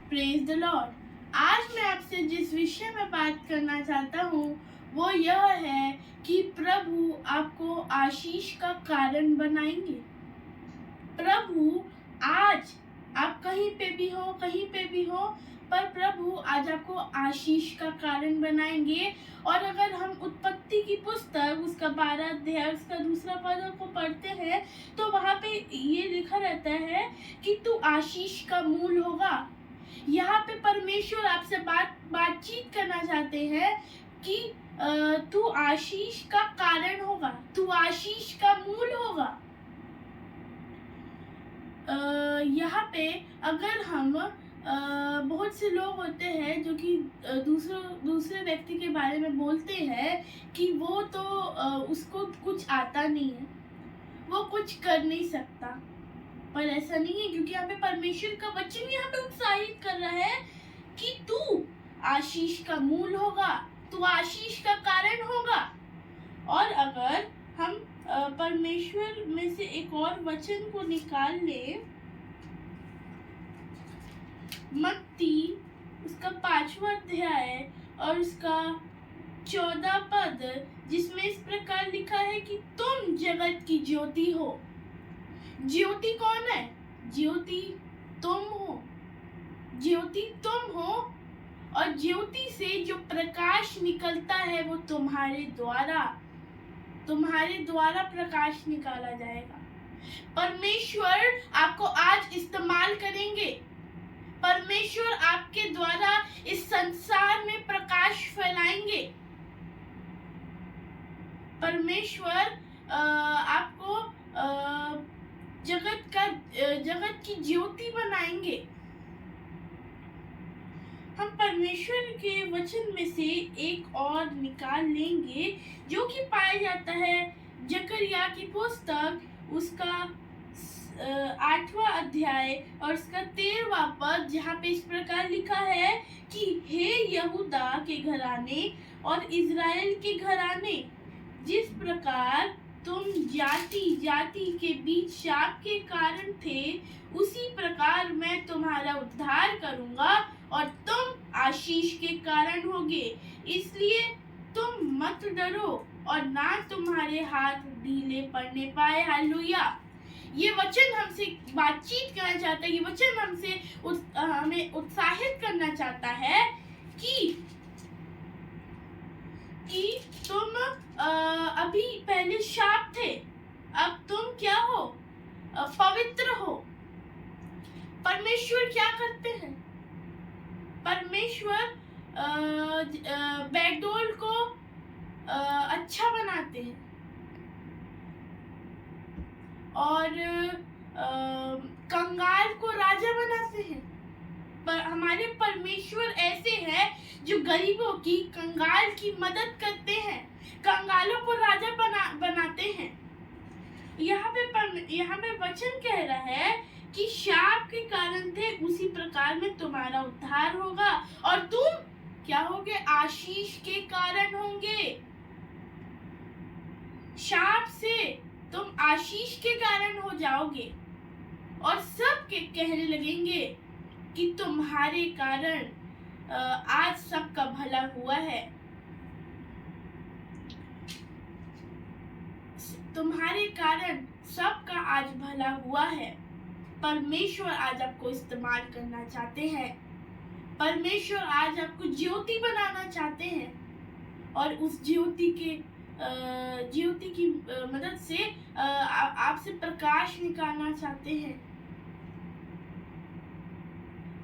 Praise the Lord. आज मैं आपसे जिस विषय में बात करना चाहता हूँ वो यह है कि प्रभु आपको आशीष का कारण बनाएंगे। प्रभु आज आप कहीं पे भी हो पर प्रभु आज आपको आशीष का कारण बनाएंगे। और अगर हम उत्पत्ति की पुस्तक उसका 12 अध्याय उसका दूसरा पद को पढ़ते हैं तो वहाँ पे ये लिखा रहता है कि तू आशीष का मूल होगा। यहाँ पे परमेश्वर आपसे बातचीत करना चाहते हैं कि तू आशीष का कारण होगा, तू आशीष का मूल होगा। यहाँ पे अगर हम बहुत से लोग होते हैं जो कि दूसरे व्यक्ति के बारे में बोलते हैं कि वो तो उसको कुछ आता नहीं है, वो कुछ कर नहीं सकता, पर ऐसा नहीं है क्योंकि यहाँ पे परमेश्वर का वचन यहाँ पे उत्साहित कर रहा है कि तू आशीष का मूल होगा, तू आशीष का कारण होगा। और अगर हम परमेश्वर में से एक और वचन को निकाल ले, मत्ती उसका 5वां अध्याय और उसका 14 पद, जिसमें इस प्रकार लिखा है कि तुम जगत की ज्योति हो। ज्योति कौन है? ज्योति तुम हो, ज्योति तुम हो। और ज्योति से जो प्रकाश निकलता है वो तुम्हारे द्वारा प्रकाश निकाला जाएगा। परमेश्वर आपको आज इस्तेमाल करेंगे। परमेश्वर आपके द्वारा इस संसार में प्रकाश फैलाएंगे। परमेश्वर आपको जगत की ज्योति बनाएंगे। हम परमेश्वर के वचन में से एक और निकाल लेंगे जो कि पाया जाता है जकरिया की पुस्तक उसका 8वां अध्याय और उसका 13वां पद, जहाँ पे इस प्रकार लिखा है कि हे यहूदा के घराने और इज़राइल के घराने, जिस प्रकार तुम जाति जाति के बीच शाप के कारण थे उसी प्रकार मैं तुम्हारा उद्धार करूंगा और तुम आशीष के कारण होगे। इसलिए तुम मत डरो और ना तुम्हारे हाथ ढीले पड़ने पाए। हालेलुया। ये वचन हमसे बातचीत करना चाहता है, ये वचन हमसे हमें उत्साहित करना चाहता है कि तुम अभी पहले शाप थे, अब तुम क्या हो? पवित्र हो। परमेश्वर क्या करते हैं? परमेश्वर बैकडोल को अच्छा बनाते हैं और कंगाल को राजा बनाते हैं। पर हमारे परमेश्वर ऐसे हैं जो गरीबों की, कंगाल की मदद करते हैं, कंगालों को राजा बनाते हैं। यहाँ पे वचन कह रहा है कि शाप के कारण थे उसी प्रकार में तुम्हारा उद्धार होगा और तुम क्या होगे? आशीष के कारण होंगे। शाप से तुम आशीष के कारण हो जाओगे और सब के कहने लगेंगे कि तुम्हारे कारण आज सबका भला हुआ है, तुम्हारे कारण सबका आज भला हुआ है। परमेश्वर आज आपको इस्तेमाल करना चाहते हैं। परमेश्वर आज आपको ज्योति बनाना चाहते हैं और उस ज्योति की मदद से आपसे प्रकाश निकालना चाहते हैं।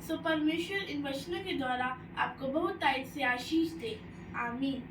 सो परमेश्वर इन वचनों के द्वारा आपको बहुत तारीफ से आशीष दे। आमीन।